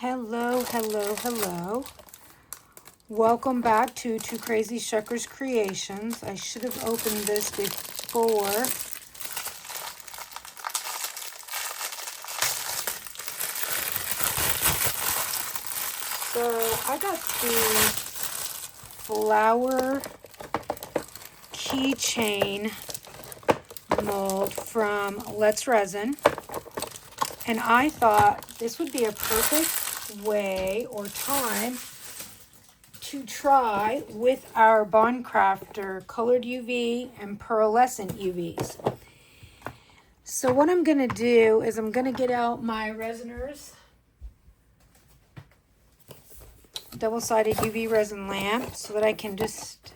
Hello, hello, hello. Welcome back to TwoCrazyShuckers Creations. I should have opened this before. So I got the flower keychain mold from Resin. And I thought this would be a perfect way or time to try with our Bond Crafter colored UV and pearlescent UVs. So what I'm going to do is I'm going to get out my resiners, double-sided UV resin lamp, so that I can just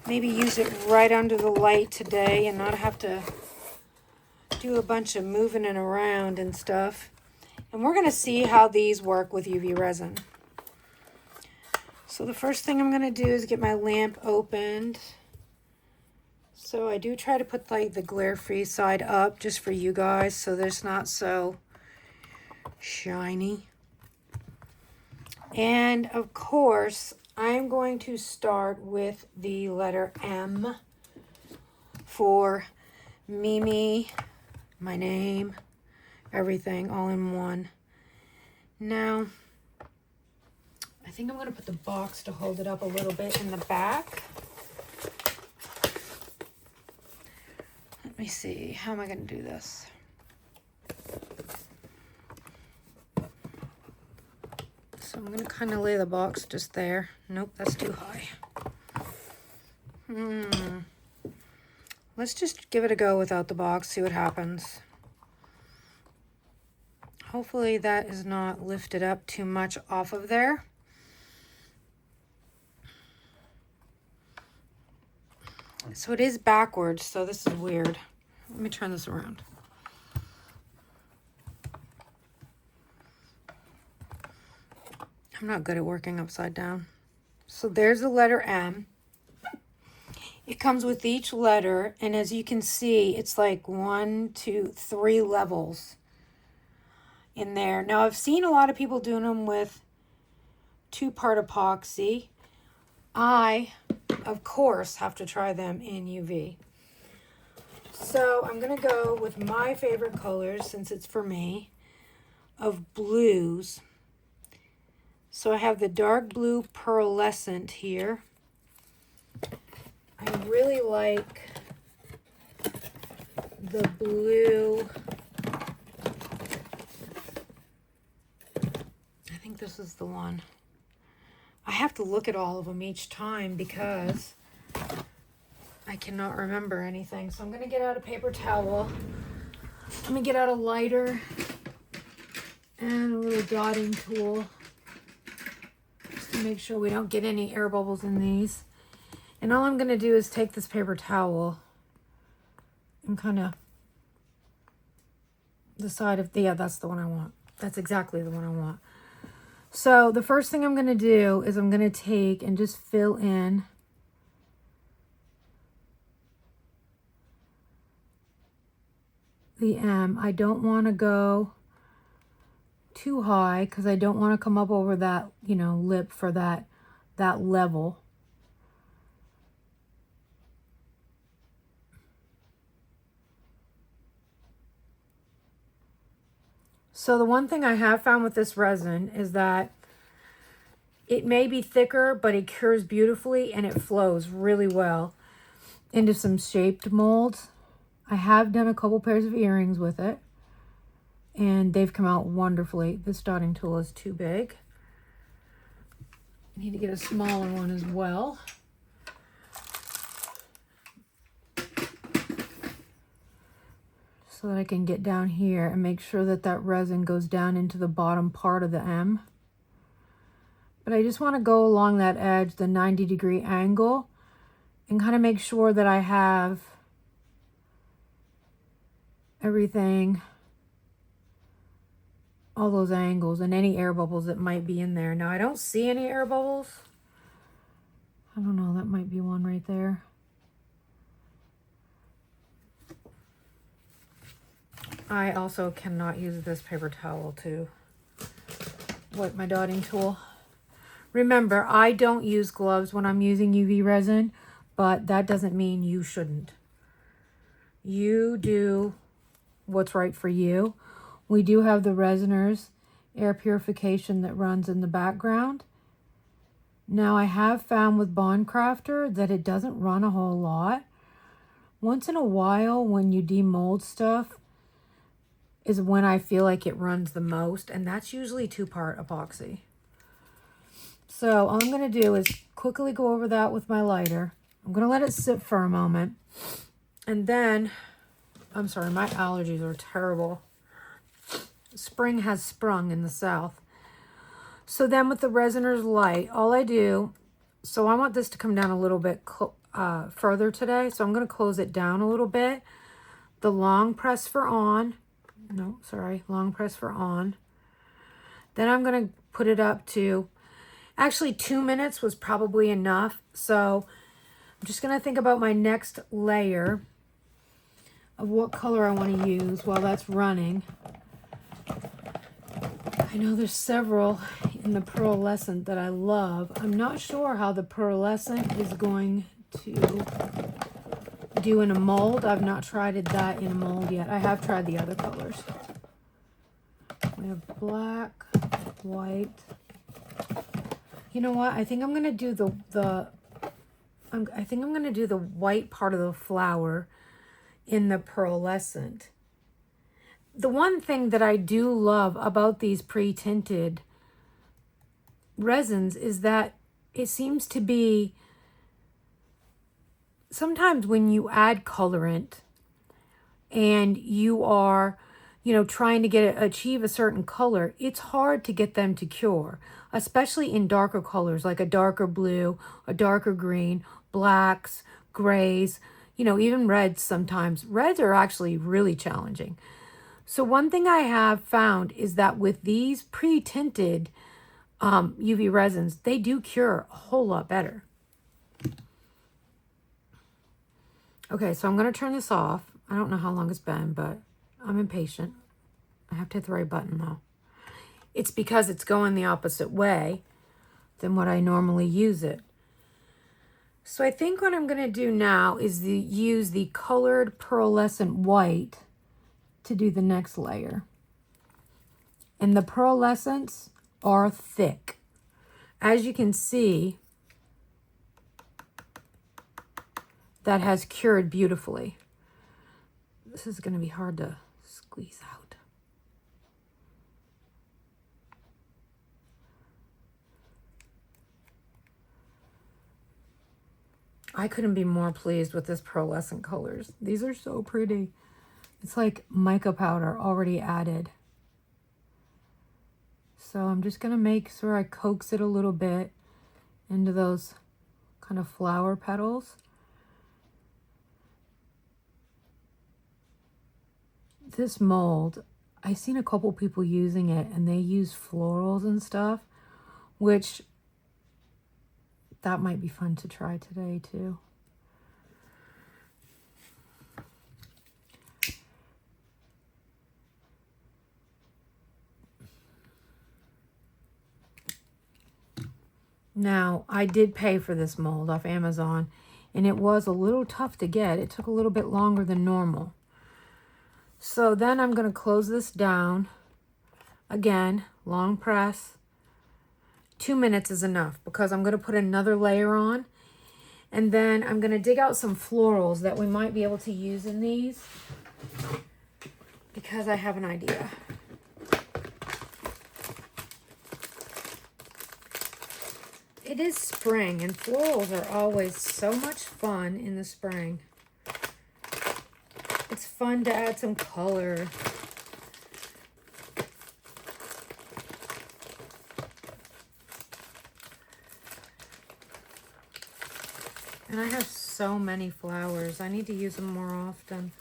maybe use it right under the light today and not have to do a bunch of moving it around and stuff. And we're going to see how these work with UV resin. So the first thing I'm going to do is get my lamp opened. So I do try to put like the glare-free side up just for you guys so that it's not so shiny. And of course, I'm going to start with the letter M for Mimi, my name, everything all in one. Now, I think I'm going to put the box to hold it up a little bit in the back. Let me see, how am I going to do this? So I'm going to kind of lay the box just there. Nope, that's too high. Let's just give it a go without the box, see what happens. Hopefully that is not lifted up too much off of there. So it is backwards, so this is weird. Let me turn this around. I'm not good at working upside down. So there's the letter M. It comes with each letter, and as you can see, it's like 1, 2, 3 levels in there. Now, I've seen a lot of people doing them with 2-part epoxy. I, of course, have to try them in UV. So I'm going to go with my favorite colors, since it's for me, of blues. So I have the dark blue pearlescent here. I really like the blue. I think this is the one. I have to look at all of them each time because I cannot remember anything. So I'm going to get out a paper towel. Let me get out a lighter and a little dotting tool just to make sure we don't get any air bubbles in these. And all I'm going to do is take this paper towel and kind of the side of the, yeah, that's the one I want. That's exactly the one I want. So the first thing I'm going to do is I'm going to take and just fill in the M. I don't want to go too high because I don't want to come up over that, you know, lip for that level. So the one thing I have found with this resin is that it may be thicker, but it cures beautifully and it flows really well into some shaped molds. I have done a couple pairs of earrings with it and they've come out wonderfully. This dotting tool is too big. I need to get a smaller one as well. So that I can get down here and make sure that that resin goes down into the bottom part of the M. But I just want to go along that edge, the 90-degree angle, and kind of make sure that I have everything, all those angles and any air bubbles that might be in there. Now I don't see any air bubbles. I don't know, that might be one right there. I also cannot use this paper towel to what, my dotting tool. Remember, I don't use gloves when I'm using UV resin, but that doesn't mean you shouldn't. You do what's right for you. We do have the Resiners air purification that runs in the background. Now, I have found with Bond Crafter that it doesn't run a whole lot. Once in a while, when you demold stuff, is when I feel like it runs the most, and that's usually 2-part epoxy. So all I'm going to do is quickly go over that with my lighter. I'm going to let it sit for a moment. And then, I'm sorry, my allergies are terrible. Spring has sprung in the south. So then with the Resiners light, all I do, so I want this to come down a little bit further today. So I'm going to close it down a little bit. The long press for on. No, sorry, long press for on. Then I'm going to put it up to, actually 2 minutes was probably enough. So I'm just going to think about my next layer of what color I want to use while that's running. I know there's several in the pearlescent that I love. I'm not sure how the pearlescent is going to do in a mold. I've not tried that in a mold yet. I have tried the other colors. We have black, white. You know what? I think I'm gonna do I think I'm gonna do the white part of the flower in the pearlescent. The one thing that I do love about these pre-tinted resins is that it seems to be, sometimes when you add colorant and you are, trying to achieve a certain color, it's hard to get them to cure, especially in darker colors like a darker blue, a darker green, blacks, grays, even reds sometimes. Reds are actually really challenging. So one thing I have found is that with these pre-tinted UV resins, they do cure a whole lot better. Okay, so I'm going to turn this off. I don't know how long it's been, but I'm impatient. I have to hit the right button though. It's because it's going the opposite way than what I normally use it. So I think what I'm going to do now is use the colored pearlescent white to do the next layer. And the pearlescents are thick. As you can see, that has cured beautifully. This is going to be hard to squeeze out. I couldn't be more pleased with this pearlescent colors. These are so pretty. It's like mica powder already added. So I'm just going to make sure I coax it a little bit into those kind of flower petals. This mold, I've seen a couple people using it and they use florals and stuff, which that might be fun to try today too. Now, I did pay for this mold off Amazon, and it was a little tough to get. It took a little bit longer than normal. So then I'm going to close this down. Again, long press. 2 minutes is enough because I'm going to put another layer on. And then I'm going to dig out some florals that we might be able to use in these because I have an idea. It is spring, and florals are always so much fun in the spring. It's fun to add some color. And I have so many flowers. I need to use them more often.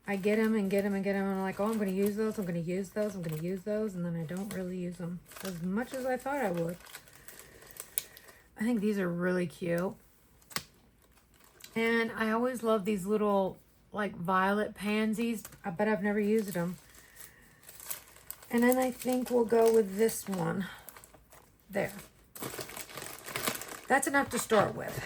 I get them and get them and get them, and I'm like, oh, I'm going to use those, I'm going to use those, I'm going to use those, and then I don't really use them as much as I thought I would. I think these are really cute. And I always love these little, like, violet pansies. I bet I've never used them. And then I think we'll go with this one. There. That's enough to start with.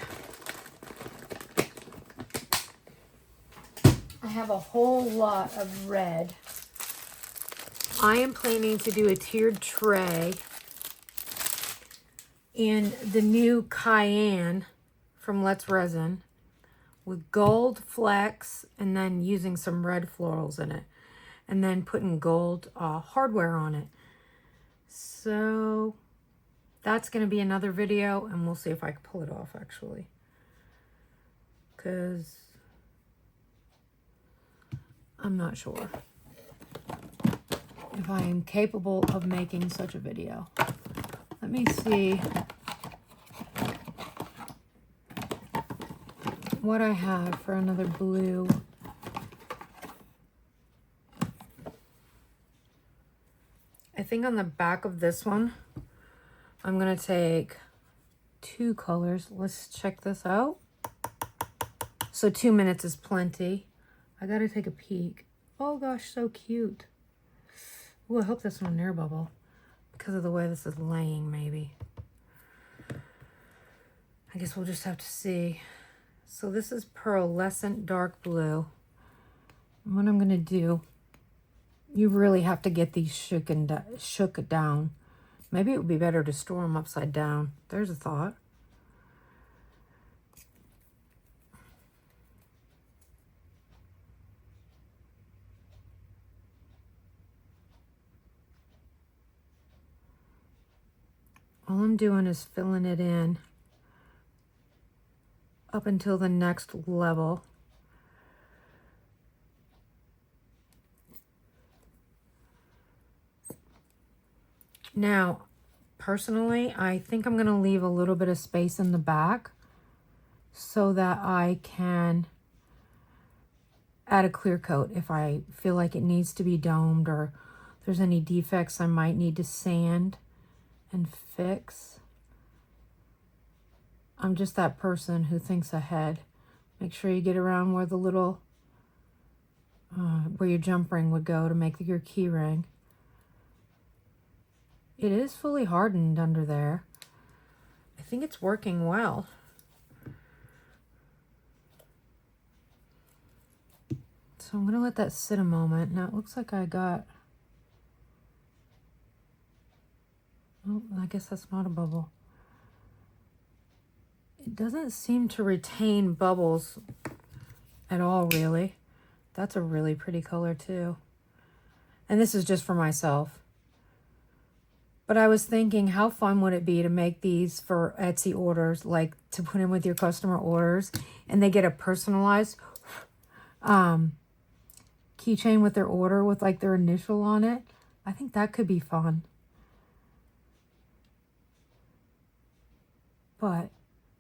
I have a whole lot of red. I am planning to do a tiered tray in the new Cayenne from Let's Resin with gold flecks and then using some red florals in it and then putting gold hardware on it. So that's going to be another video, and we'll see if I can pull it off actually, because I'm not sure if I am capable of making such a video. Let me see what I have for another blue. I think on the back of this one, I'm going to take 2 colors. Let's check this out. So 2 minutes is plenty. I got to take a peek. Oh gosh, so cute. Ooh, I hope that's not an air bubble because of the way this is laying, maybe. I guess we'll just have to see. So this is pearlescent dark blue. And what I'm going to do, you really have to get these shook down. Maybe it would be better to store them upside down. There's a thought. All I'm doing is filling it in up until the next level. Now, personally, I think I'm going to leave a little bit of space in the back so that I can add a clear coat if I feel like it needs to be domed, or if there's any defects I might need to sand and fix. I'm just that person who thinks ahead. Make sure you get around where the little, where your jump ring would go to make your key ring. It is fully hardened under there. I think it's working well. So I'm going to let that sit a moment. Now it looks like I got... Oh, I guess that's not a bubble. It doesn't seem to retain bubbles at all, really. That's a really pretty color, too. And this is just for myself. But I was thinking, how fun would it be to make these for Etsy orders, like to put in with your customer orders, and they get a personalized keychain with their order with like their initial on it. I think that could be fun. But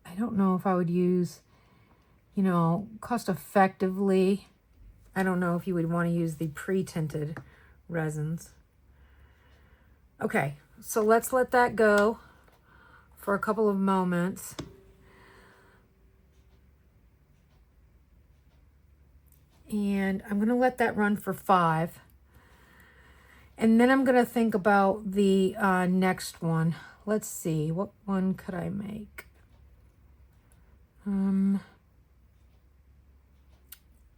I don't know if I would use, you know, cost effectively. I don't know if you would want to use the pre-tinted resins. Okay, so let's let that go for a couple of moments. And I'm going to let that run for 5. And then I'm going to think about the next one. Let's see, what one could I make?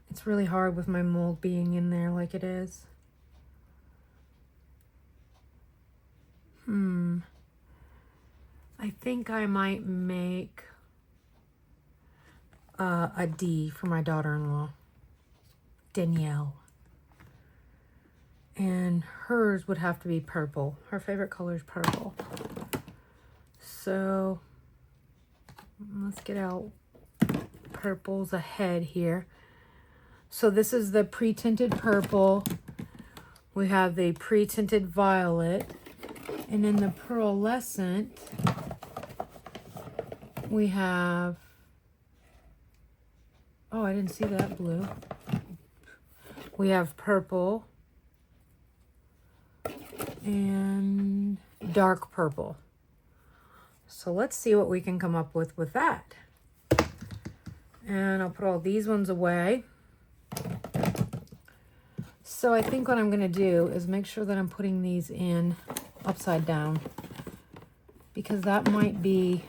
It's really hard with my mold being in there like it is. I think I might make a D for my daughter-in-law, Danielle. And hers would have to be purple. Her favorite color is purple. So let's get out purples ahead here. So this is the pre-tinted purple. We have the pre-tinted violet. And in the pearlescent, we have, oh, I didn't see that blue. We have purple and dark purple. So let's see what we can come up with that. And I'll put all these ones away. So I think what I'm going to do is make sure that I'm putting these in upside down, because that might be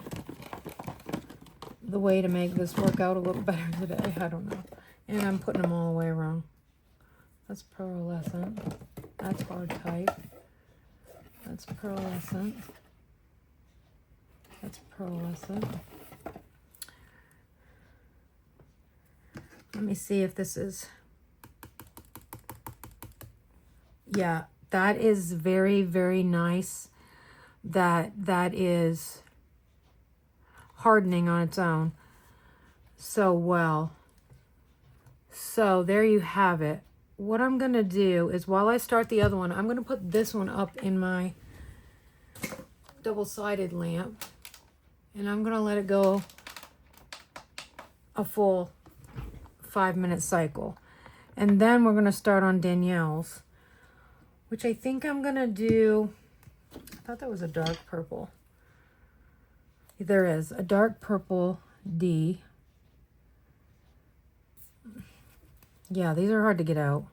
the way to make this work out a little better today. I don't know. And I'm putting them all the way around. That's pearlescent. That's hard type. That's pearlescent. That's pearlescent. Let me see if this is... Yeah, that is very, very nice. That is hardening on its own so well. So there you have it. What I'm going to do is, while I start the other one, I'm going to put this one up in my double-sided lamp. And I'm going to let it go a full 5-minute cycle. And then we're going to start on Danielle's, which I think I'm going to do... I thought that was a dark purple. There is a dark purple D. Yeah, these are hard to get out.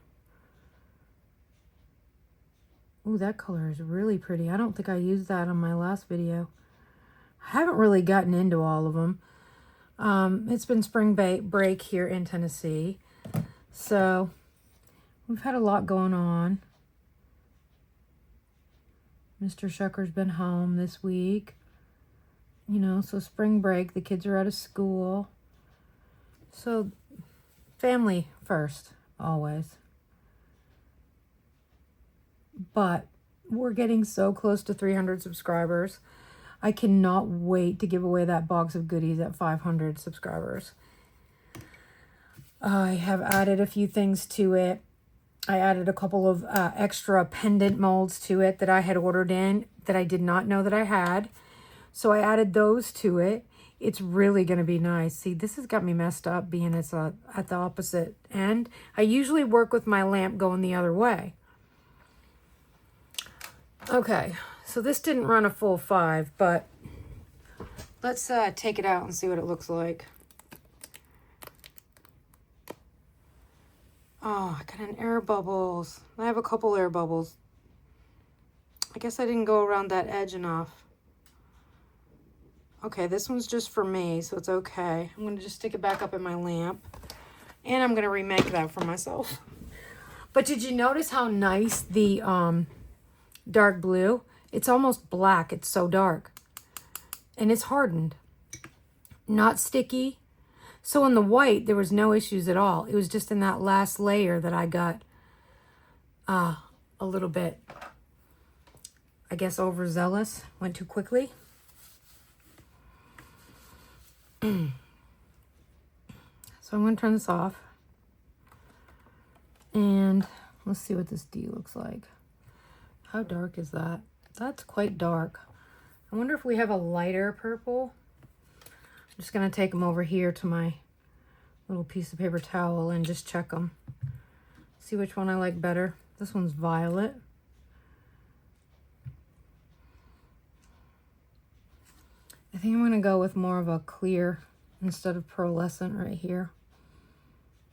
Ooh, that color is really pretty. I don't think I used that on my last video. I haven't really gotten into all of them. It's been spring break here in Tennessee. So we've had a lot going on. Mr. Shucker's been home this week. You know, so spring break, the kids are out of school. So family first, always. But we're getting so close to 300 subscribers. I cannot wait to give away that box of goodies at 500 subscribers. I have added a few things to it. I added a couple of extra pendant molds to it that I had ordered in that I did not know that I had. So I added those to it. It's really going to be nice. See, this has got me messed up being it's at the opposite end. I usually work with my lamp going the other way. Okay, so this didn't run a full 5, but let's take it out and see what it looks like. Oh, I got an air bubbles. I have a couple air bubbles. I guess I didn't go around that edge enough. Okay, this one's just for me, so it's okay. I'm going to just stick it back up in my lamp. And I'm going to remake that for myself. But did you notice how nice the dark blue? It's almost black. It's so dark. And it's hardened. Not sticky. So in the white, there was no issues at all. It was just in that last layer that I got a little bit, I guess, overzealous. Went too quickly. So I'm going to turn this off. And let's see what this D looks like. How dark is that? That's quite dark. I wonder if we have a lighter purple. I'm just going to take them over here to my little piece of paper towel and just check them. See which one I like better. This one's violet. I think I'm going to go with more of a clear instead of pearlescent right here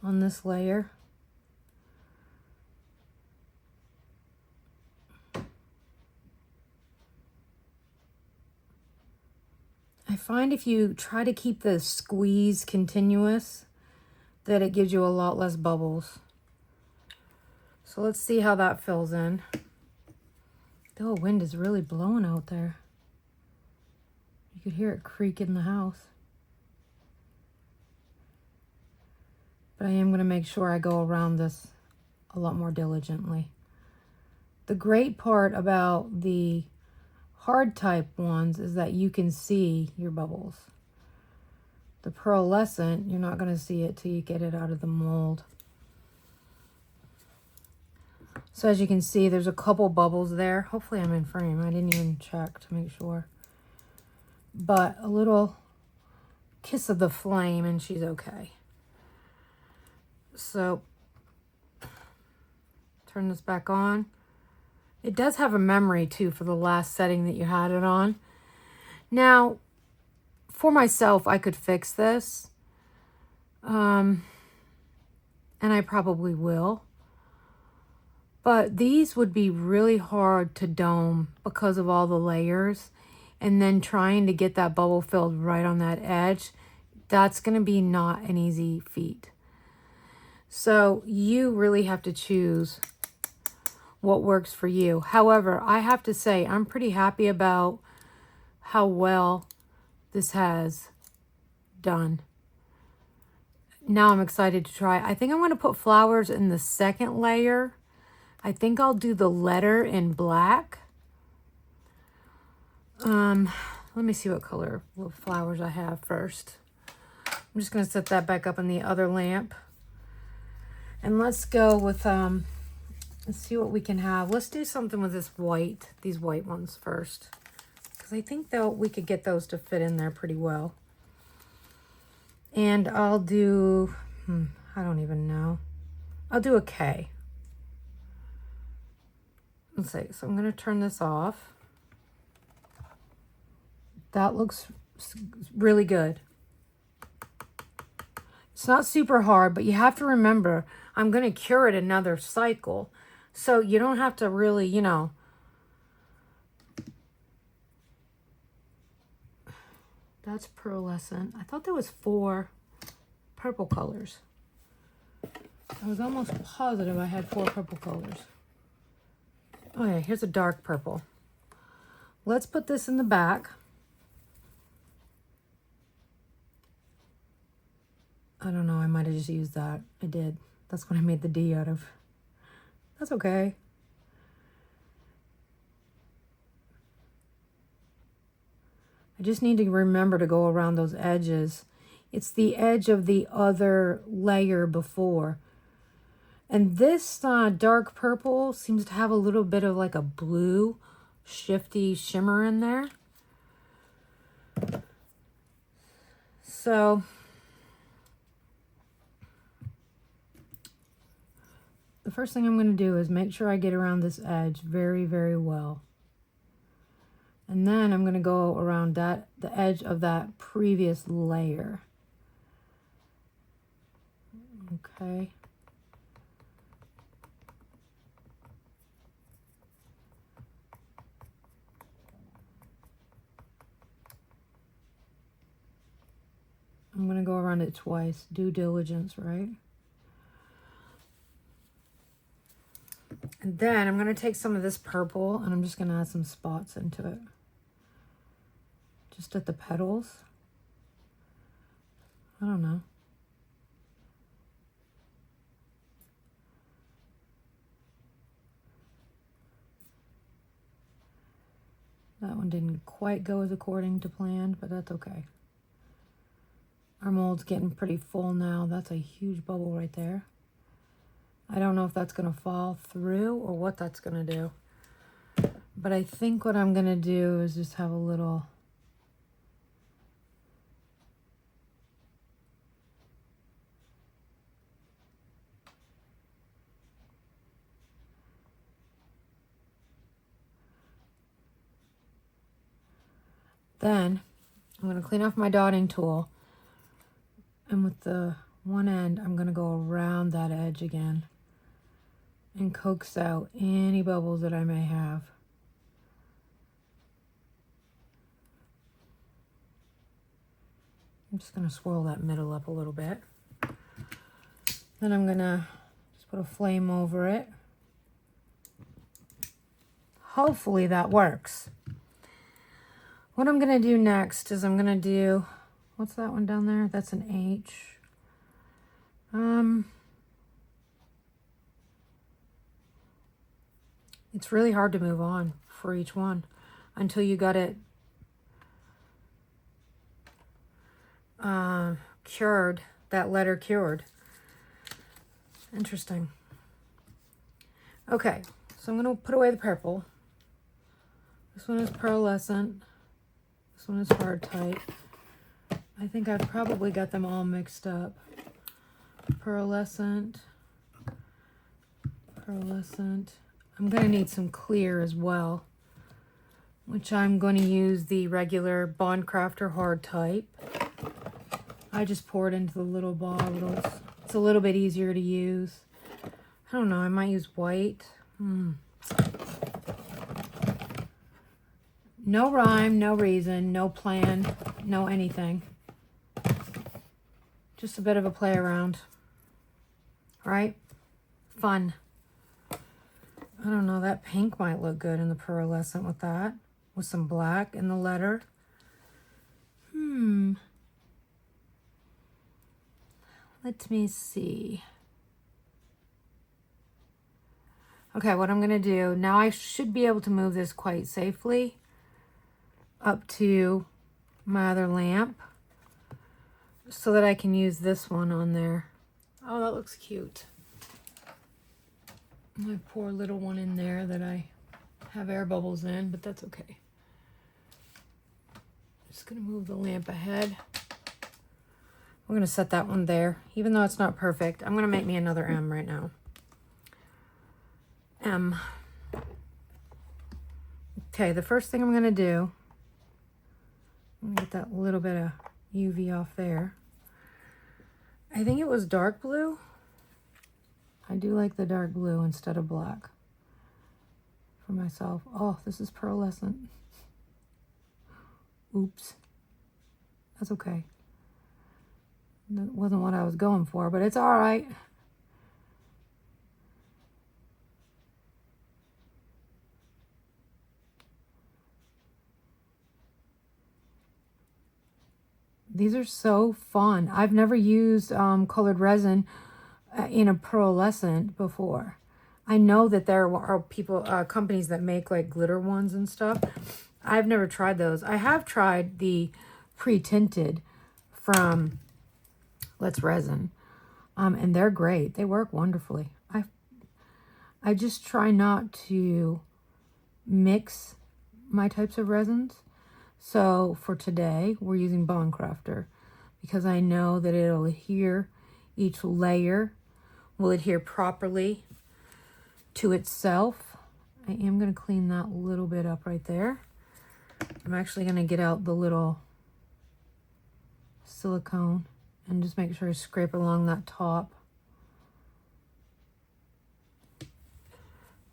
on this layer. I find if you try to keep the squeeze continuous, that it gives you a lot less bubbles. So let's see how that fills in. The wind is really blowing out there. You could hear it creak in the house. But I am going to make sure I go around this a lot more diligently. The great part about the hard type ones is that you can see your bubbles. The pearlescent, you're not going to see it till you get it out of the mold. So as you can see, there's a couple bubbles there. Hopefully I'm in frame. I didn't even check to make sure. But a little kiss of the flame and she's okay. So turn this back on. It does have a memory too for the last setting that you had it on. Now, for myself, I could fix this. And I probably will. But these would be really hard to dome because of all the layers. And then trying to get that bubble filled right on that edge, that's going to be not an easy feat. So you really have to choose what works for you. However, I have to say I'm pretty happy about how well this has done. Now I'm excited to try. I think I'm going to put flowers in the second layer. I think I'll do the letter in black. Let me see what color of flowers I have first. I'm just going to set that back up in the other lamp. And let's go with, let's see what we can have. Let's do something with this white, these white ones first. Because I think we could get those to fit in there pretty well. And I'll do, I don't even know. I'll do a K. Let's see, so I'm going to turn this off. That looks really good. It's not super hard, but you have to remember, I'm going to cure it another cycle. So you don't have to really, you know. That's pearlescent. I thought there was 4 purple colors. I was almost positive I had 4 purple colors. Oh yeah, here's a dark purple. Let's put this in the back. I don't know, I might have just used that. I did. That's what I made the D out of. That's okay. I just need to remember to go around those edges. It's the edge of the other layer before. And this dark purple seems to have a little bit of like a blue shifty shimmer in there. So the first thing I'm going to do is make sure I get around this edge very, very well. And then I'm going to go around the edge of that previous layer. Okay. I'm going to go around it twice. Due diligence, right? And then I'm going to take some of this purple and I'm just going to add some spots into it. Just at the petals. I don't know. That one didn't quite go as according to plan, but that's okay. Our mold's getting pretty full now. That's a huge bubble right there. I don't know if that's going to fall through or what that's going to do. But I think what I'm going to do is just have a little... Then I'm going to clean off my dotting tool. And with the one end, I'm going to go around that edge again and coax out any bubbles that I may have. I'm just going to swirl that middle up a little bit. Then I'm going to just put a flame over it. Hopefully that works. What I'm going to do next is I'm going to do, what's that one down there? That's an H. It's really hard to move on for each one until you got it cured, that letter cured. Interesting. Okay, so I'm going to put away the purple. This one is pearlescent. This one is hard type. I think I've probably got them all mixed up. Pearlescent. Pearlescent. I'm going to need some clear as well, which I'm going to use the regular Bond Crafter hard type. I just pour it into the little bottles. It's a little bit easier to use. I don't know, I might use white. No rhyme, no reason, no plan, no anything. Just a bit of a play around. Right? Fun. I don't know, that pink might look good in the pearlescent with that. With some black in the letter. Let me see. Okay, what I'm going to do, now I should be able to move this quite safely up to my other lamp so that I can use this one on there. Oh, that looks cute. My poor little one in there that I have air bubbles in, but that's okay. Just going to move the lamp ahead. We're going to set that one there. Even though it's not perfect, I'm going to make me another M right now. M. Okay, the first thing I'm going to do, I'm going to get that little bit of UV off there. I think it was dark blue. I do like the dark blue instead of black for myself. Oh, this is pearlescent. Oops. That's okay. That wasn't what I was going for, but it's all right. These are so fun. I've never used colored resin in a pearlescent before. I know that there are people, companies that make like glitter ones and stuff. I've never tried those. I have tried the pre-tinted from Let's Resin, and they're great. They work wonderfully. I just try not to mix my types of resins. So for today, we're using Bond Crafter because I know that it'll adhere, each layer will adhere properly to itself. I am going to clean that little bit up right there. I'm actually going to get out the little silicone and just make sure I scrape along that top.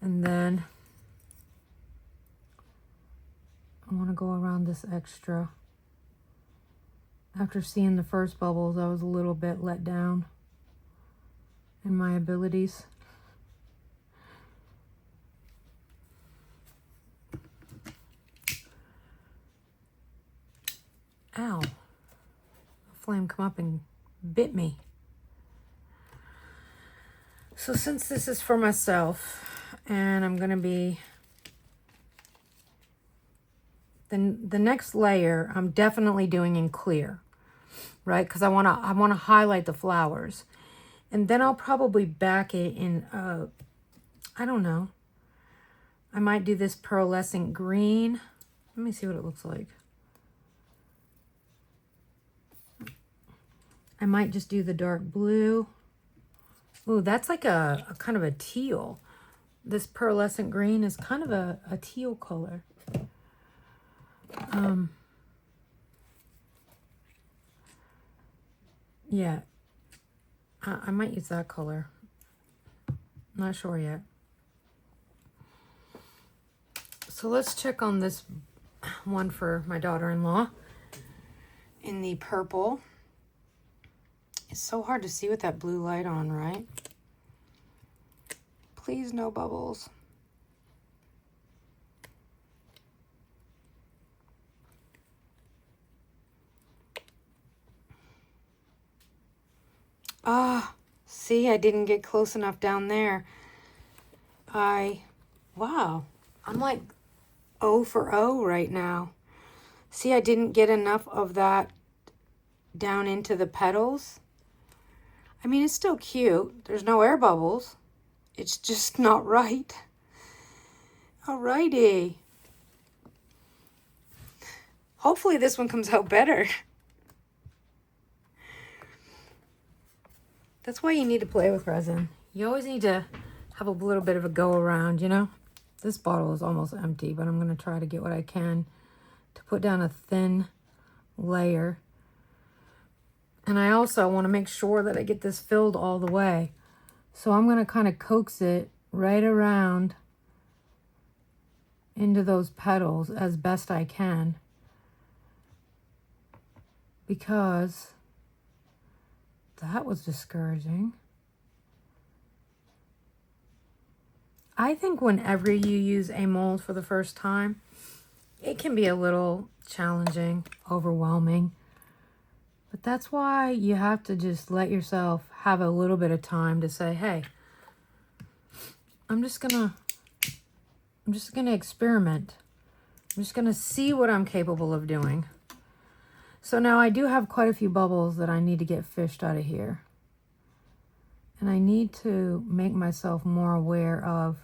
And then I want to go around this extra. After seeing the first bubbles, I was a little bit let down in my abilities. Ow. A flame come up and bit me. So since this is for myself, and I'm going to be... The next layer I'm definitely doing in clear, right? Because I want to highlight the flowers. And then I'll probably back it in, I don't know. I might do this pearlescent green. Let me see what it looks like. I might just do the dark blue. Ooh, that's like a kind of a teal. This pearlescent green is kind of a teal color. Yeah, I might use that color. Not sure yet. So let's check on this one for my daughter-in-law in the purple. It's so hard to see with that blue light on, right? Please, no bubbles. Ah, see, I didn't get close enough down there. Wow, I'm like O for O right now. See, I didn't get enough of that down into the petals. I mean, it's still cute. There's no air bubbles. It's just not right. Alrighty. Hopefully this one comes out better. That's why you need to play with resin. You always need to have a little bit of a go around, you know? This bottle is almost empty, but I'm going to try to get what I can to put down a thin layer. And I also want to make sure that I get this filled all the way. So I'm going to kind of coax it right around into those petals as best I can, because that was discouraging. I think whenever you use a mold for the first time, it can be a little challenging, overwhelming. But that's why you have to just let yourself have a little bit of time to say, hey, I'm just gonna experiment. I'm just gonna see what I'm capable of doing. So now I do have quite a few bubbles that I need to get fished out of here. And I need to make myself more aware of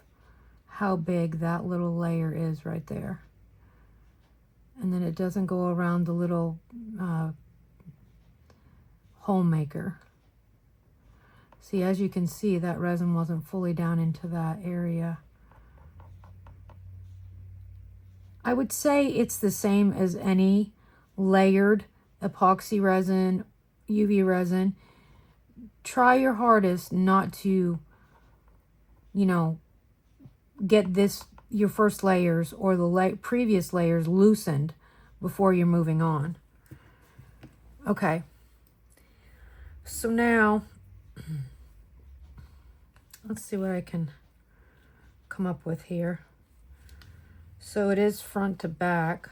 how big that little layer is right there. And then it doesn't go around the little hole maker. See, as you can see, that resin wasn't fully down into that area. I would say it's the same as any layered epoxy resin, UV resin. Try your hardest not to, you know, get your first layers or the previous layers loosened before you're moving on. Okay. So now, let's see what I can come up with here. So it is front to back.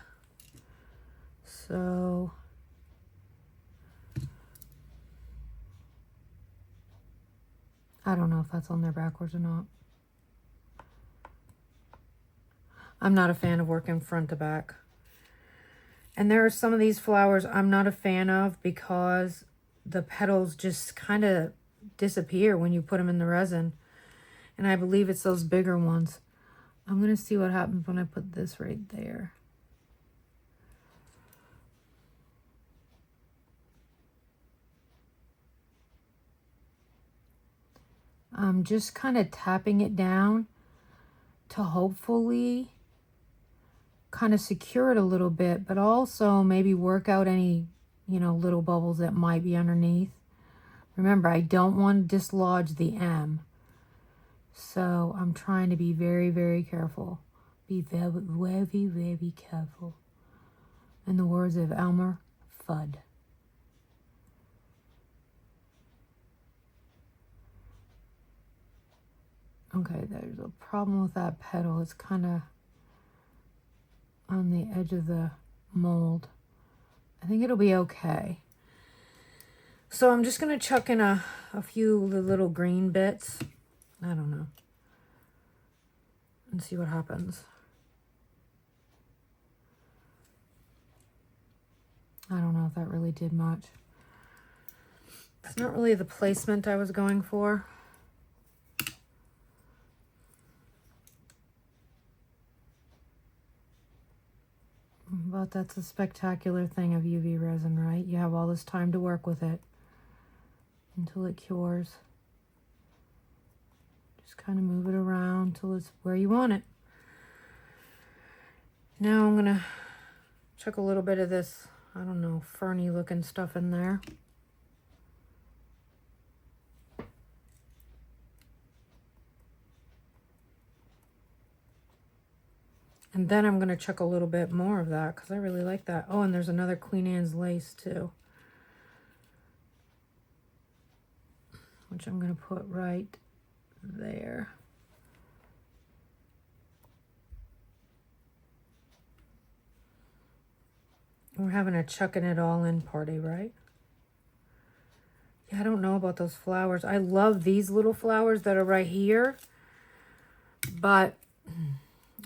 So I don't know if that's on there backwards or not. I'm not a fan of working front to back. And there are some of these flowers I'm not a fan of because the petals just kind of disappear when you put them in the resin. And I believe it's those bigger ones. I'm going to see what happens when I put this right there. I'm just kind of tapping it down to hopefully kind of secure it a little bit, but also maybe work out any, you know, little bubbles that might be underneath. Remember, I don't want to dislodge the M. So I'm trying to be very, very careful. Be very, very, very careful. In the words of Elmer Fudd. Okay, there's a problem with that petal. It's kind of on the edge of the mold. I think it'll be okay. So I'm just going to chuck in a few little green bits. I don't know. And see what happens. I don't know if that really did much. It's not really the placement I was going for. But that's a spectacular thing of UV resin, right? You have all this time to work with it until it cures. Just kind of move it around till it's where you want it. Now I'm gonna chuck a little bit of this, I don't know, ferny looking stuff in there. And then I'm going to chuck a little bit more of that because I really like that. Oh, and there's another Queen Anne's lace too, which I'm going to put right there. We're having a chucking it all in party, right? Yeah, I don't know about those flowers. I love these little flowers that are right here, but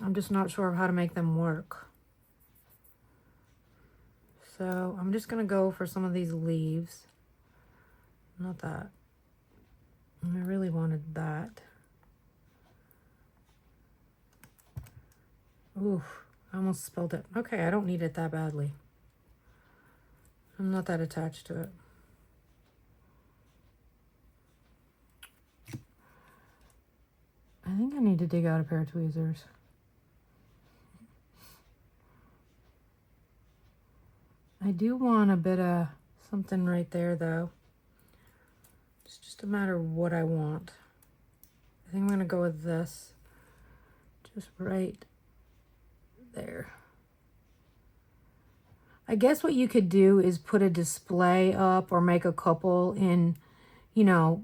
I'm just not sure of how to make them work. So I'm just going to go for some of these leaves. Not that. I really wanted that. Oof, I almost spilled it. Okay, I don't need it that badly. I'm not that attached to it. I think I need to dig out a pair of tweezers. I do want a bit of something right there though. It's just a matter of what I want. I think I'm going to go with this. Just right there. I guess what you could do is put a display up or make a couple in, you know,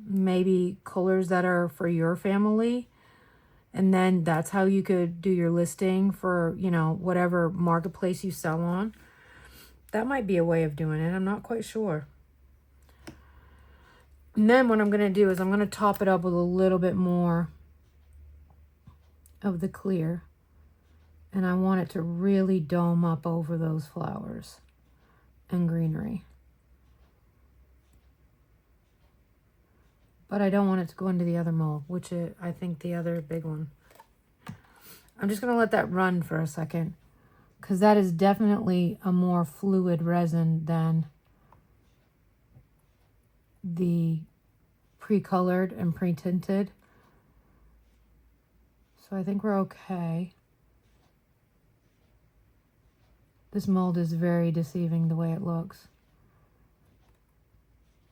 maybe colors that are for your family. And then that's how you could do your listing for, you know, whatever marketplace you sell on. That might be a way of doing it. I'm not quite sure. And then what I'm going to do is I'm going to top it up with a little bit more of the clear. And I want it to really dome up over those flowers and greenery. But I don't want it to go into the other mold, which is, I think, the other big one. I'm just going to let that run for a second, because that is definitely a more fluid resin than the pre-colored and pre-tinted. So I think we're okay. This mold is very deceiving the way it looks,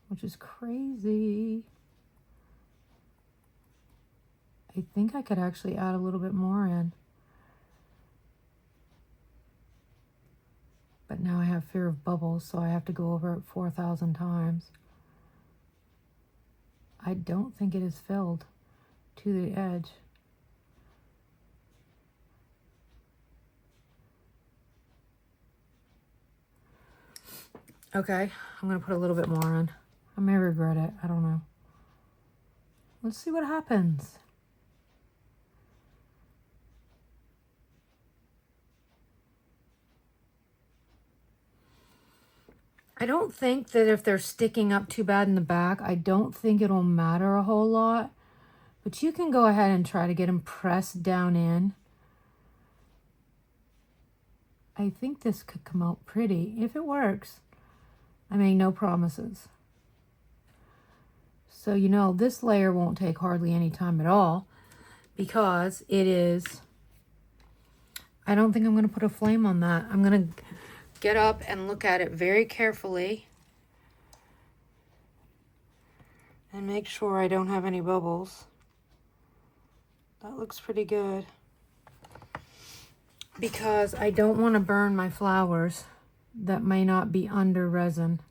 which is crazy. I think I could actually add a little bit more in. But now I have fear of bubbles, so I have to go over it 4,000 times. I don't think it is filled to the edge. Okay, I'm going to put a little bit more in. I may regret it. I don't know. Let's see what happens. I don't think that if they're sticking up too bad in the back, I don't think it'll matter a whole lot. But you can go ahead and try to get them pressed down in. I think this could come out pretty if it works. I make no promises. So, you know, this layer won't take hardly any time at all because it is, I don't think I'm going to put a flame on that. I'm going to get up and look at it very carefully and make sure I don't have any bubbles. That looks pretty good because I don't want to burn my flowers that may not be under resin,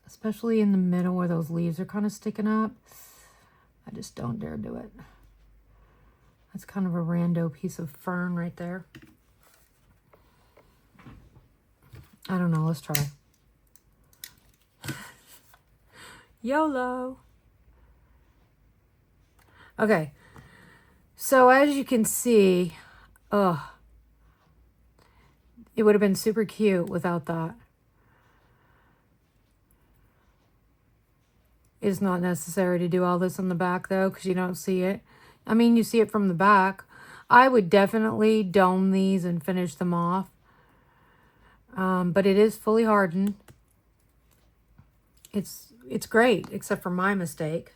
especially in the middle where those leaves are kind of sticking up. I just don't dare do it. That's kind of a rando piece of fern right there. I don't know, let's try. YOLO. Okay, so as you can see, it would have been super cute without that. It's not necessary to do all this on the back though, because you don't see it. I mean, you see it from the back. I would definitely dome these and finish them off. But it is fully hardened. It's great, except for my mistake.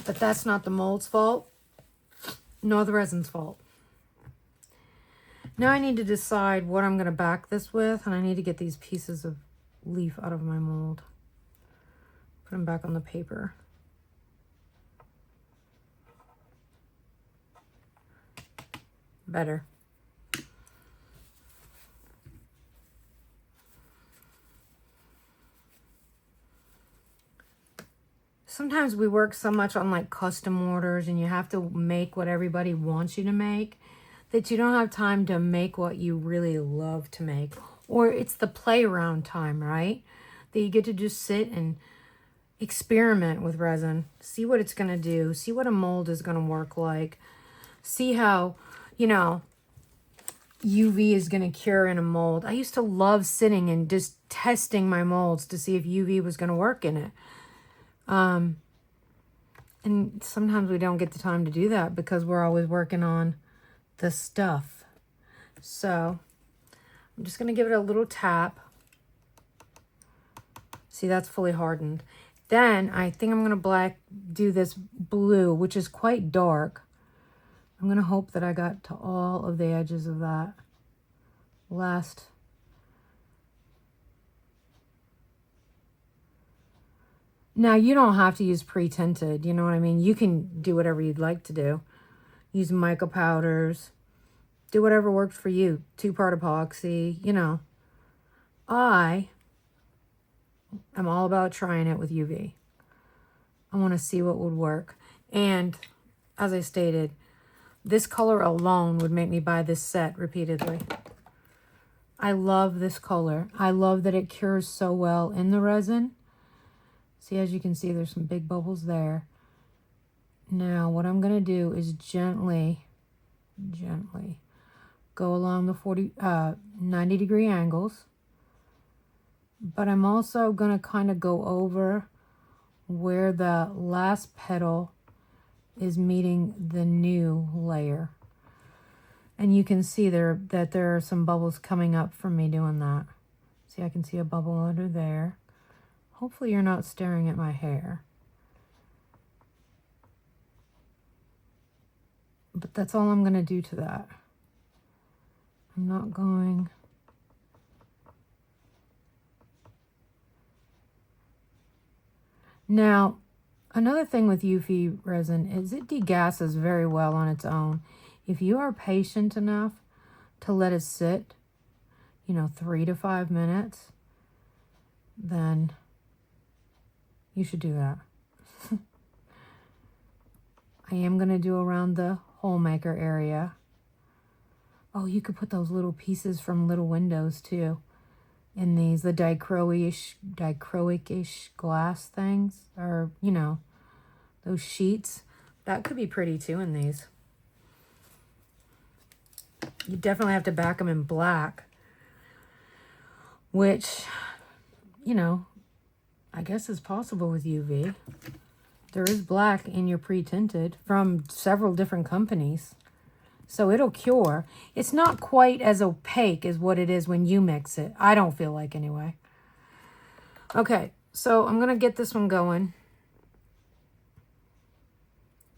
But that's not the mold's fault, nor the resin's fault. Now I need to decide what I'm going to back this with, and I need to get these pieces of leaf out of my mold. Put them back on the paper. Better. Sometimes we work so much on like custom orders and you have to make what everybody wants you to make that you don't have time to make what you really love to make. Or it's the play around time, right? That you get to just sit and experiment with resin. See what it's going to do. See what a mold is going to work like. See how, you know, UV is going to cure in a mold. I used to love sitting and just testing my molds to see if UV was going to work in it. And sometimes we don't get the time to do that because we're always working on the stuff. So I'm just going to give it a little tap. See, that's fully hardened. Then I think I'm going to do this blue, which is quite dark. I'm going to hope that I got to all of the edges of that last. Now, you don't have to use pre-tinted, you know what I mean? You can do whatever you'd like to do. Use mica powders. Do whatever works for you. 2-part epoxy, you know. I am all about trying it with UV. I want to see what would work. And as I stated, this color alone would make me buy this set repeatedly. I love this color. I love that it cures so well in the resin. See, as you can see, there's some big bubbles there. Now, what I'm going to do is gently go along the 90-degree angles. But I'm also going to kind of go over where the last petal is meeting the new layer. And you can see that there are some bubbles coming up from me doing that. See, I can see a bubble under there. Hopefully you're not staring at my hair. But that's all I'm going to do to that. I'm not going... Now, another thing with UV resin is it degasses very well on its own. If you are patient enough to let it sit, 3 to 5 minutes, then you should do that. I am going to do around the hole maker area. Oh, you could put those little pieces from little windows too. In these, the dichroic-ish glass things, or, those sheets. That could be pretty too in these. You definitely have to back them in black, which, I guess is possible with UV. There is black in your pre-tinted from several different companies. So it'll cure. It's not quite as opaque as what it is when you mix it. I don't feel like anyway. Okay, so I'm going to get this one going.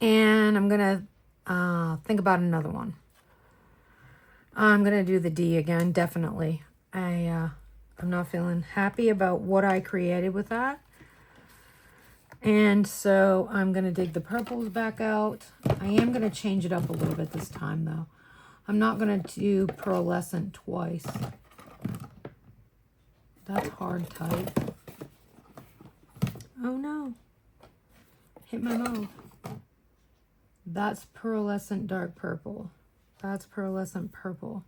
And I'm going to think about another one. I'm going to do the D again, definitely. I'm not feeling happy about what I created with that. And so I'm going to dig the purples back out. I am going to change it up a little bit this time, though. I'm not going to do pearlescent twice. That's hard type. Oh, no. Hit my mouth. That's pearlescent dark purple. That's pearlescent purple.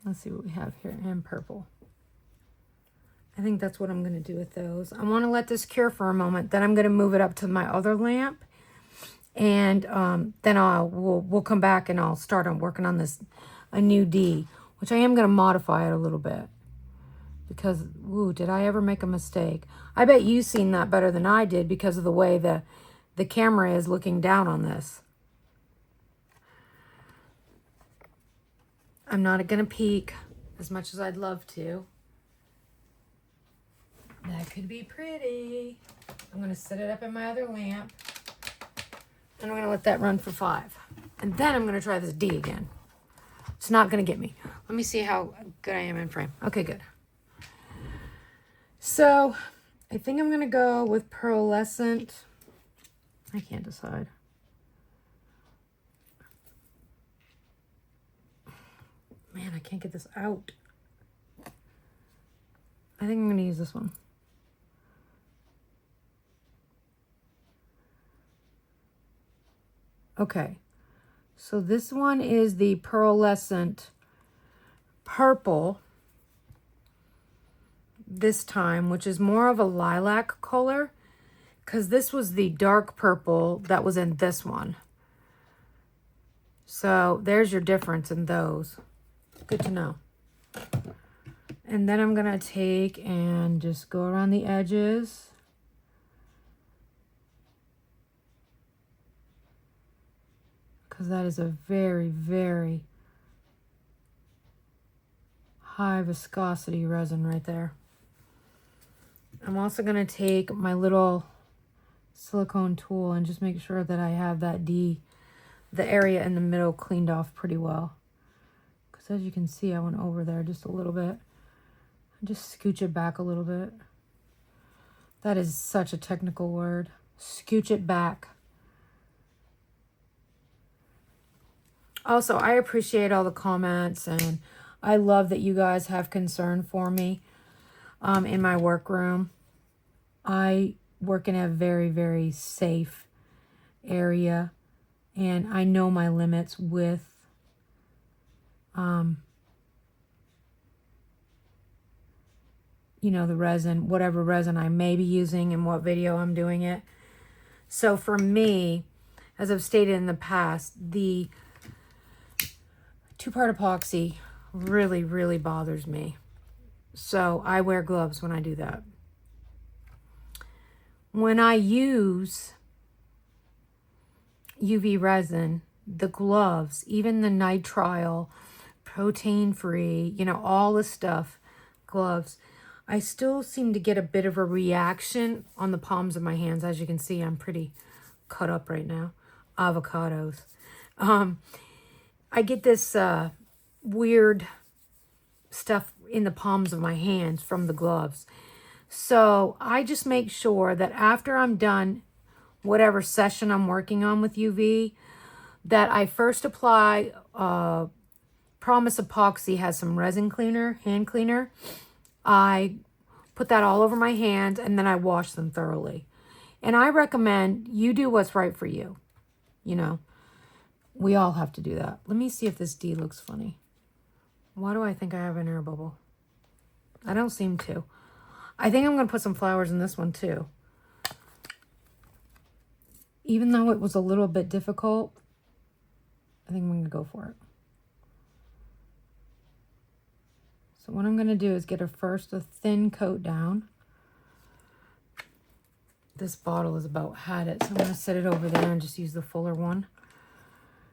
Let's see what we have here. And purple. I think that's what I'm going to do with those. I want to let this cure for a moment. Then I'm going to move it up to my other lamp. And then we'll come back and I'll start on working on a new D, which I am going to modify it a little bit. Because, ooh, did I ever make a mistake? I bet you've seen that better than I did because of the way the camera is looking down on this. I'm not going to peek as much as I'd love to. That could be pretty. I'm going to set it up in my other lamp. And I'm going to let that run for 5. And then I'm going to try this D again. It's not going to get me. Let me see how good I am in frame. Okay, good. So, I think I'm going to go with pearlescent. I can't decide. Man, I can't get this out. I think I'm going to use this one. Okay, so this one is the pearlescent purple this time, which is more of a lilac color, because this was the dark purple that was in this one. So there's your difference in those. Good to know. And then I'm going to take and just go around the edges. Because that is a very, very high viscosity resin right there. I'm also going to take my little silicone tool and just make sure that I have that the area in the middle cleaned off pretty well. Because as you can see, I went over there just a little bit. Just scooch it back a little bit. That is such a technical word. Scooch it back. Also, I appreciate all the comments, and I love that you guys have concern for me in my workroom. I work in a very, very safe area, and I know my limits with you know, the resin, whatever resin I may be using and what video I'm doing it. So for me, as I've stated in the past, the two-part epoxy really, really bothers me. So I wear gloves when I do that. When I use UV resin, the gloves, even the nitrile, protein-free, you know, all the stuff, gloves, I still seem to get a bit of a reaction on the palms of my hands. As you can see, I'm pretty cut up right now. Avocados. I get this weird stuff in the palms of my hands from the gloves. So I just make sure that after I'm done whatever session I'm working on with UV, that I first apply, Promise Epoxy has some resin cleaner, hand cleaner. I put that all over my hands, and then I wash them thoroughly. And I recommend you do what's right for you. You know, we all have to do that. Let me see if this D looks funny. Why do I think I have an air bubble? I don't seem to. I think I'm going to put some flowers in this one too. Even though it was a little bit difficult, I think I'm going to go for it. So what I'm going to do is get a thin coat down. This bottle is about had it, so I'm going to set it over there and just use the fuller one.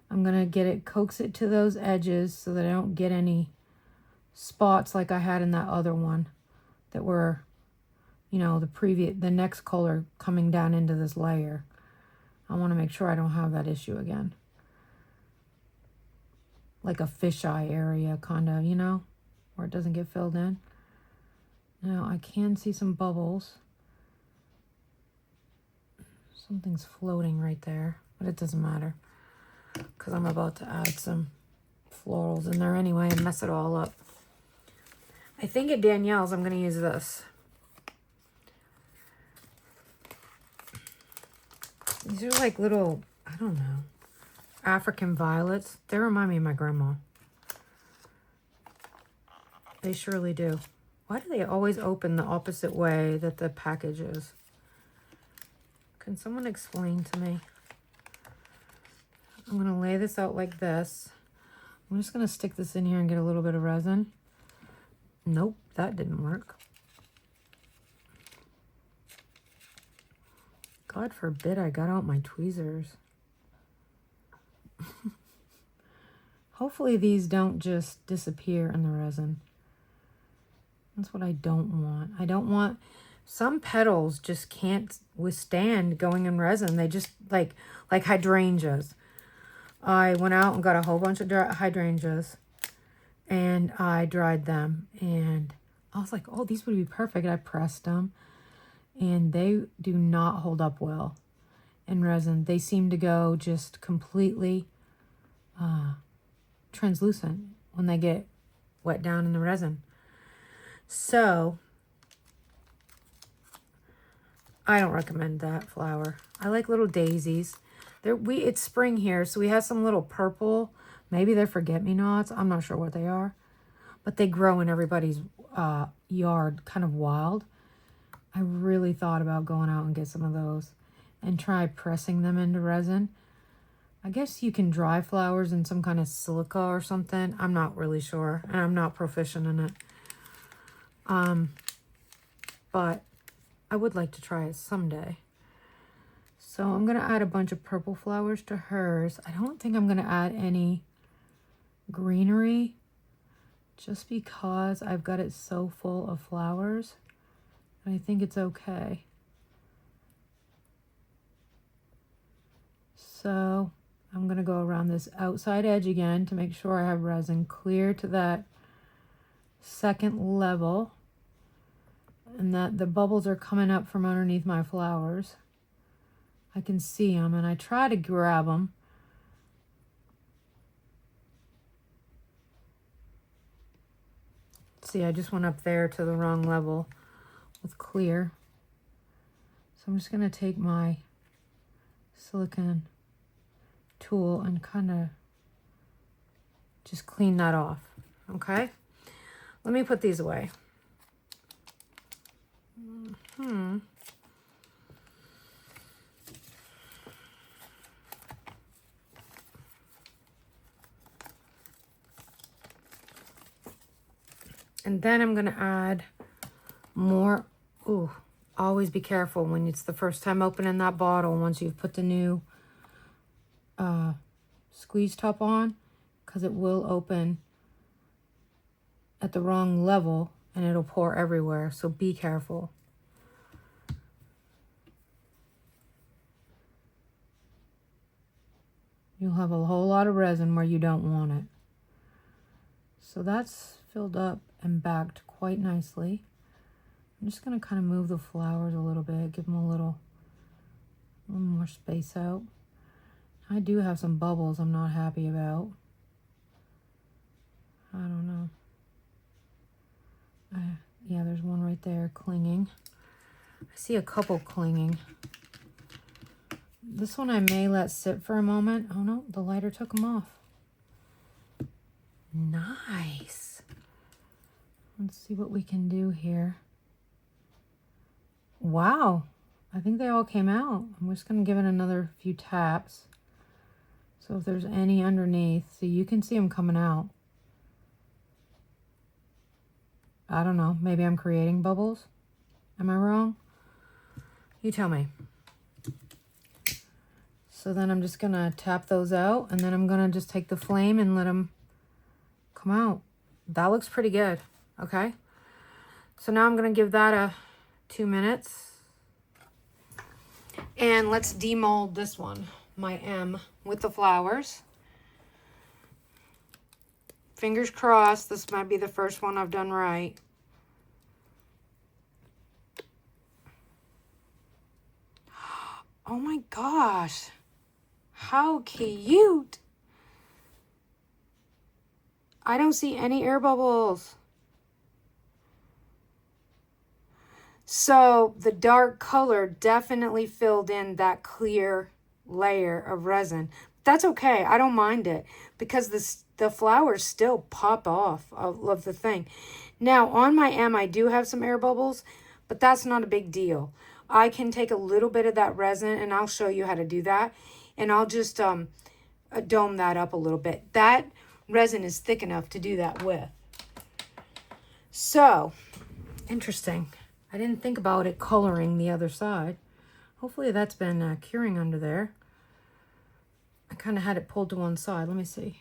I'm going to get it, coax it to those edges so that I don't get any spots like I had in that other one that were, you know, the next color coming down into this layer. I want to make sure I don't have that issue again. Like a fisheye area, kind of, you know, where it doesn't get filled in. Now I can see some bubbles. Something's floating right there, but it doesn't matter because I'm about to add some florals in there anyway and mess it all up. I think at Danielle's I'm going to use this. These are like little, I don't know, African violets. They remind me of my grandma. They surely do. Why do they always open the opposite way that the package is? Can someone explain to me? I'm going to lay this out like this. I'm just going to stick this in here and get a little bit of resin. Nope, that didn't work. God forbid I got out my tweezers. Hopefully these don't just disappear in the resin. That's what I don't want. I don't want... Some petals just can't withstand going in resin. They just, like hydrangeas. I went out and got a whole bunch of hydrangeas. And I dried them. And I was like, oh, these would be perfect. I pressed them. And they do not hold up well in resin. They seem to go just completely translucent when they get wet down in the resin. So I don't recommend that flower. I like little daisies. It's spring here, so we have some little purple. Maybe they're forget-me-nots. I'm not sure what they are. But they grow in everybody's yard, kind of wild. I really thought about going out and get some of those and try pressing them into resin. I guess you can dry flowers in some kind of silica or something. I'm not really sure, and I'm not proficient in it. But I would like to try it someday. So I'm going to add a bunch of purple flowers to hers. I don't think I'm going to add any greenery just because I've got it so full of flowers. I think it's okay. So I'm going to go around this outside edge again to make sure I have resin clear to that second level. and that the bubbles are coming up from underneath my flowers. I can see them, and I try to grab them. See, I just went up there to the wrong level with clear. So I'm just going to take my silicone tool and kind of just clean that off. Okay? Let me put these away. And then I'm going to add more. Ooh, always be careful when it's the first time opening that bottle once you've put the new squeeze top on, because it will open at the wrong level and it'll pour everywhere. So be careful. You'll have a whole lot of resin where you don't want it. So that's filled up and backed quite nicely. I'm just going to kind of move the flowers a little bit, give them a little more space out. I do have some bubbles I'm not happy about. I don't know. Yeah, there's one right there clinging. I see a couple clinging. This one I may let sit for a moment. Oh no, the lighter took them off. Nice. Let's see what we can do here. Wow, I think they all came out. I'm just going to give it another few taps. So if there's any underneath, so you can see them coming out. I don't know, maybe I'm creating bubbles. Am I wrong? You tell me. So then I'm just going to tap those out, and then I'm going to just take the flame and let them come out. That looks pretty good. Okay. So now I'm going to give that a 2 minutes. And let's demold this one, my M, with the flowers. Fingers crossed, this might be the first one I've done right. Oh my gosh. How cute. I don't see any air bubbles. So the dark color definitely filled in that clear layer of resin. That's okay. I don't mind it because the flowers still pop off of the thing. Now on my M, I do have some air bubbles, but that's not a big deal. I can take a little bit of that resin and I'll show you how to do that. And I'll just dome that up a little bit. That resin is thick enough to do that with. So, interesting. I didn't think about it coloring the other side. Hopefully that's been curing under there. I kind of had it pulled to one side. Let me see.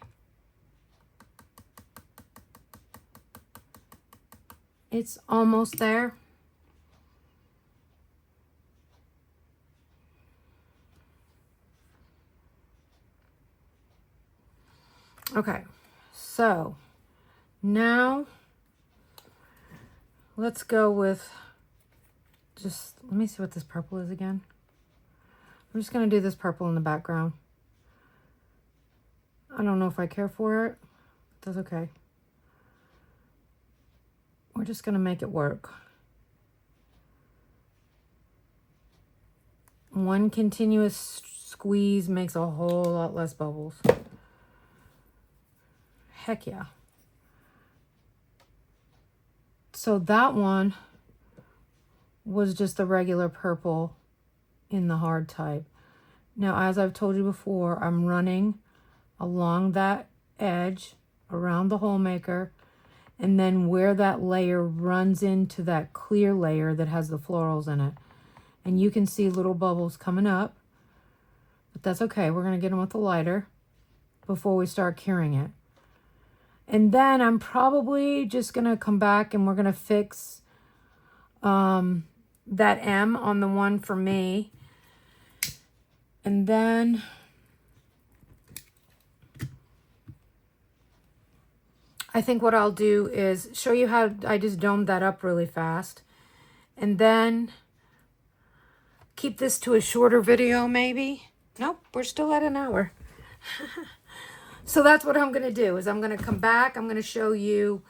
It's almost there. Okay, so now let's go with just, let me see what this purple is again. I'm just going to do this purple in the background. I don't know if I care for it. That's okay. We're just going to make it work. One continuous squeeze makes a whole lot less bubbles. Heck yeah. So that one was just a regular purple in the hard type. Now, as I've told you before, I'm running along that edge around the hole maker, and then where that layer runs into that clear layer that has the florals in it. And you can see little bubbles coming up, but that's okay. We're going to get them with the lighter before we start curing it. And then I'm probably just going to come back and we're going to fix that M on the one for me. And then I think what I'll do is show you how I just domed that up really fast. and then keep this to a shorter video maybe. Nope, we're still at an hour. So that's what I'm going to do is I'm going to come back. I'm going to show you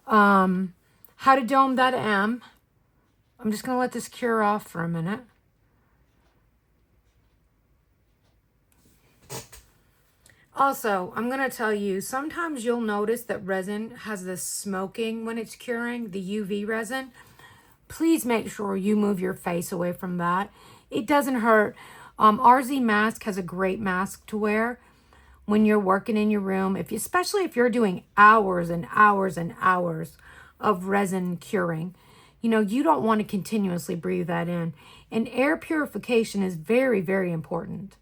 how to dome that M. I'm just going to let this cure off for a minute. Also, I'm going to tell you, sometimes you'll notice that resin has this smoking when it's curing, the UV resin. Please make sure you move your face away from that. It doesn't hurt. RZ Mask has a great mask to wear when you're working in your room, especially if you're doing hours and hours and hours of resin curing. You know, you don't want to continuously breathe that in. And air purification is very, very important.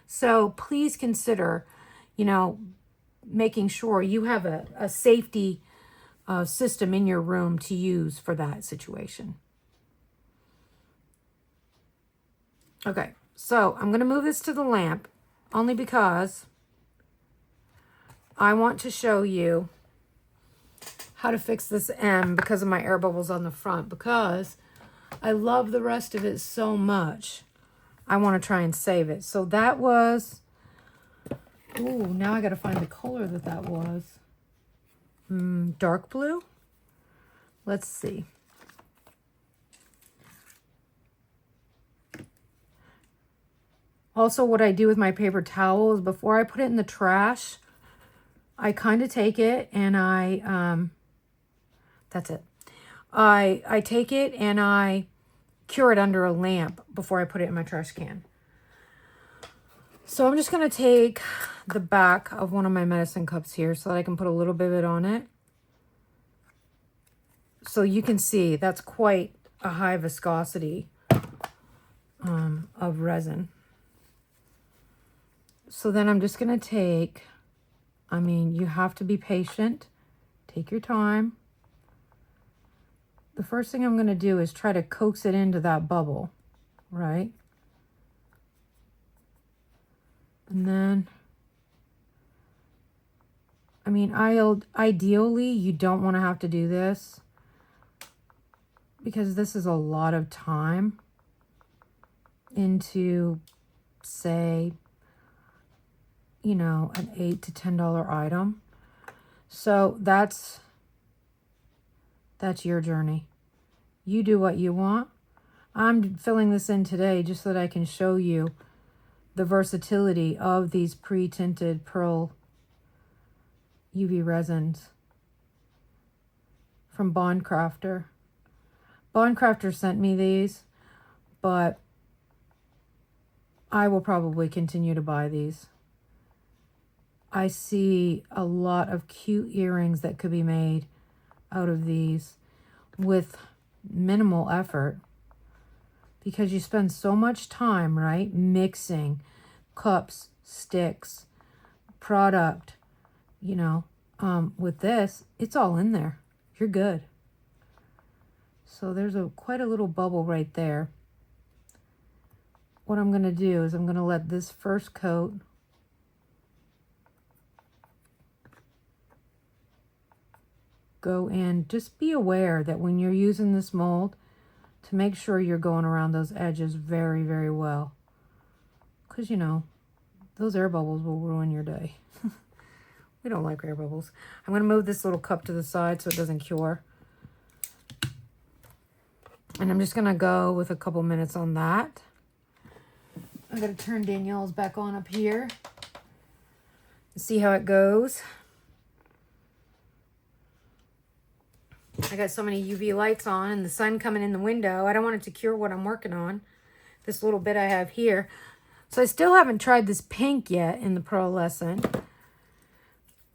So please consider, you know, making sure you have a safety system in your room to use for that situation. Okay, so I'm going to move this to the lamp only because I want to show you how to fix this M because of my air bubbles on the front, because I love the rest of it so much. I want to try and save it. So that was, ooh, now I got to find the color that was. Dark blue? Let's see. Also, what I do with my paper towel is before I put it in the trash, I kind of take it and that's it. I take it and I cure it under a lamp before I put it in my trash can. So I'm just going to take the back of one of my medicine cups here so that I can put a little bit of it on it. So you can see that's quite a high viscosity of resin. So then I'm just going to take, I mean, you have to be patient. Take your time. The first thing I'm going to do is try to coax it into that bubble, right? And then, I mean, ideally, you don't want to have to do this because this is a lot of time into, say, you know, an $8 to $10 item. So that's your journey. You do what you want. I'm filling this in today just so that I can show you the versatility of these pre-tinted pearl UV resins from Bond Crafter. Bond Crafter sent me these, but I will probably continue to buy these. I see a lot of cute earrings that could be made out of these with minimal effort, because you spend so much time, right, mixing cups, sticks, product, you know. With this, it's all in there. You're good. So there's quite a little bubble right there. What I'm going to do is I'm going to let this first coat go in. Just be aware that when you're using this mold, to make sure you're going around those edges very, very well. Because, you know, those air bubbles will ruin your day. We don't like air bubbles. I'm going to move this little cup to the side so it doesn't cure. And I'm just going to go with a couple minutes on that. I'm going to turn Danielle's back on up here and see how it goes. I got so many UV lights on and the sun coming in the window. I don't want it to cure what I'm working on. This little bit I have here. So I still haven't tried this pink yet in the pearlescent.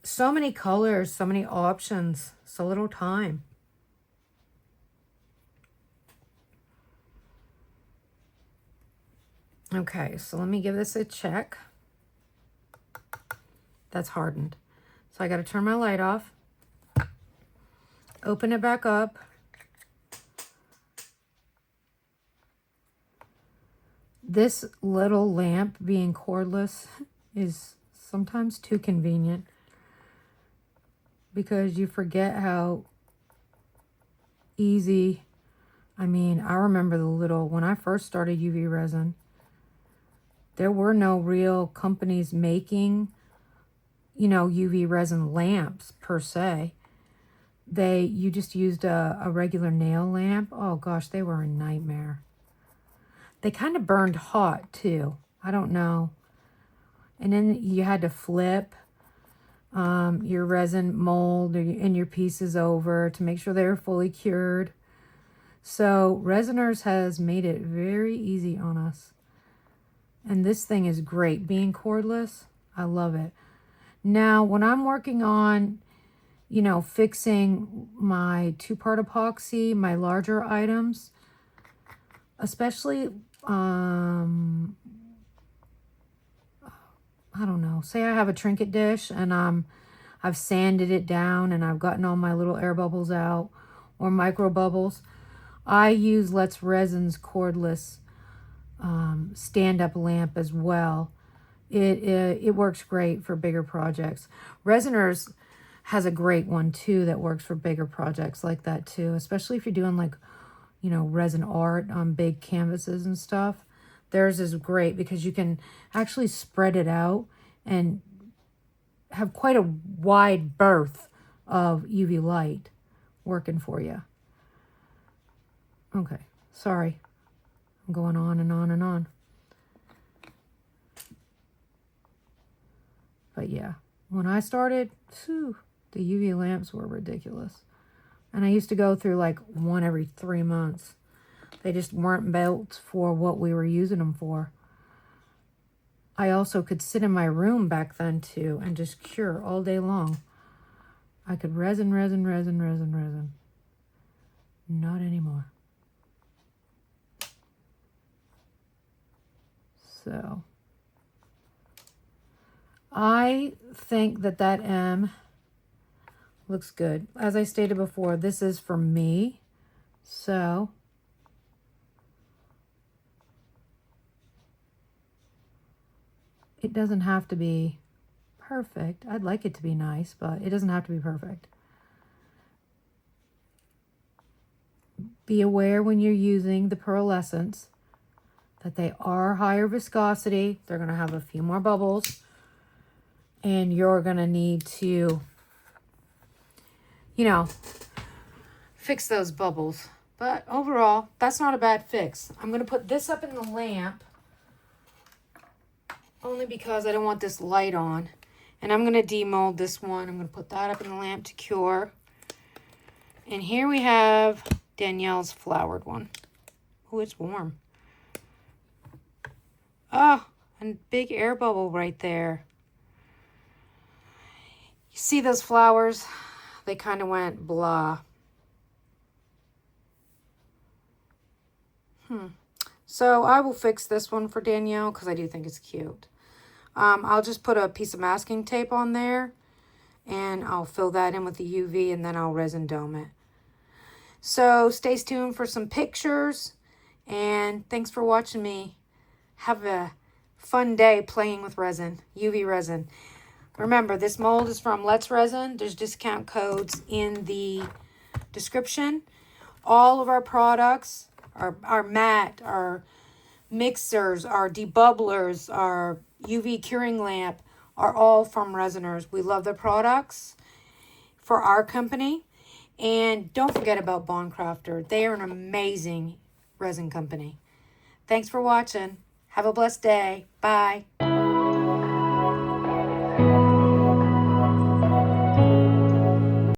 So many colors, so many options, so little time. Okay, so let me give this a check. That's hardened. So I got to turn my light off. Open it back up. This little lamp being cordless is sometimes too convenient, because you forget how easy I mean, I remember when I first started UV resin, there were no real companies making, you know, UV resin lamps per se. You just used a regular nail lamp. Oh gosh, they were a nightmare. They kind of burned hot too. I don't know. And then you had to flip your resin mold and your pieces over to make sure they were fully cured. So Resiners has made it very easy on us. And this thing is great. Being cordless, I love it. Now, when I'm working on, you know, fixing my two-part epoxy, my larger items, especially, I don't know, say I have a trinket dish and I've sanded it down and I've gotten all my little air bubbles out or micro bubbles. I use Let's Resin's cordless stand-up lamp as well. It works great for bigger projects. Resiners has a great one too that works for bigger projects like that too, especially if you're doing like, you know, resin art on big canvases and stuff. Theirs is great because you can actually spread it out and have quite a wide berth of UV light working for you. Okay, sorry. I'm going on and on and on. But yeah, when I started, the UV lamps were ridiculous. And I used to go through like one every 3 months. They just weren't built for what we were using them for. I also could sit in my room back then too and just cure all day long. I could resin. Not anymore. So I think that M looks good. As I stated before, this is for me. So it doesn't have to be perfect. I'd like it to be nice, but it doesn't have to be perfect. Be aware when you're using the pearlescents that they are higher viscosity. They're going to have a few more bubbles. And you're going to need to, you know, fix those bubbles. But overall, that's not a bad fix. I'm going to put this up in the lamp only because I don't want this light on. And I'm going to demold this one. I'm going to put that up in the lamp to cure. And here we have Danielle's flowered one. Oh, it's warm. Oh, a big air bubble right there. You see those flowers? They kind of went blah. So I will fix this one for Danielle because I do think it's cute. I'll just put a piece of masking tape on there and I'll fill that in with the UV and then I'll resin dome it. So stay tuned for some pictures and thanks for watching me. Have a fun day playing with resin, UV resin. Remember, this mold is from Let's Resin. There's discount codes in the description. All of our products, our mat, our mixers, our debubblers, our UV curing lamp are all from Resiners. We love the products for our company. And don't forget about Bondcrafter. They are an amazing resin company. Thanks for watching. Have a blessed day. Bye.